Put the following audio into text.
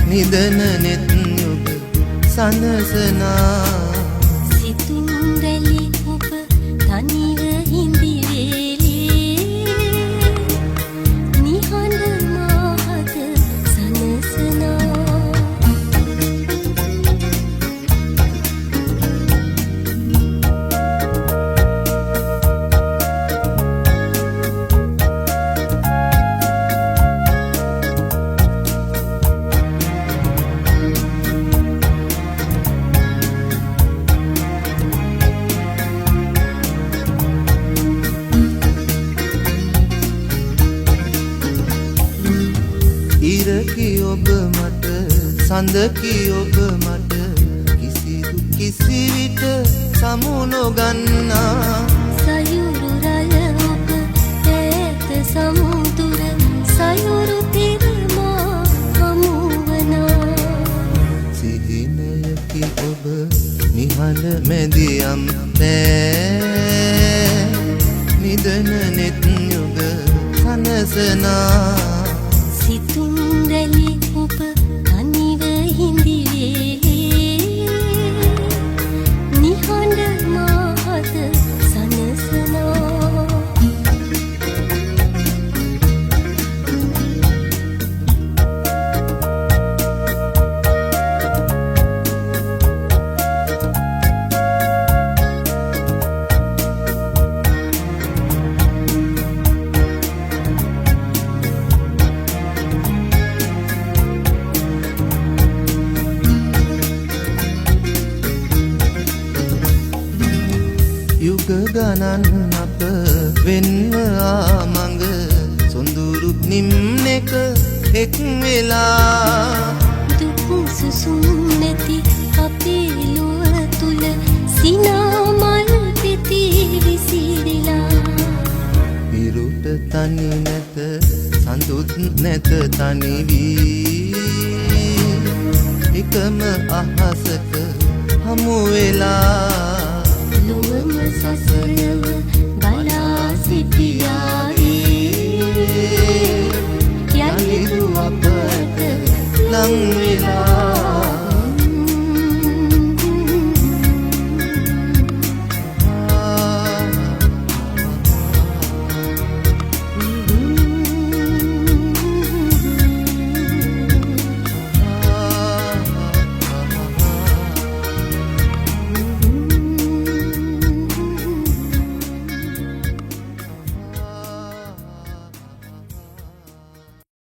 නිදන නෙත් යුග සනසනා සිතුම් රැලි ඔබ තනිව හිඳි වේලේ නිහඬ මාහත සනසනා ඉරකි ඔබ මට සඳකි ඔබ මට කිසිදු කිසිවිට සමු නොගන්නා සයුරු රළ ඔබ ඈත සමුදුර සයුරු තිරමා හමුවනා සිහිනයකි ඔබ නිහඬ මැදියම් නිදන නෙත් යුග සනසනා සිතුම් රැලි ඔබ තනිව හිඳි වේලේ නිහඬ මාහත සනසනා යුග ගණන් අප වෙන්ව ආමඟ සොඳුරු නිම්නෙක එක් වෙලා දුක් සුසුම් නැති අපේ ලොව තුල සිනා මල් පෙති විසිරිලා විරුට තනි නැත සඳුත් නැත තනි වී එකම අහසක හමු වෙලා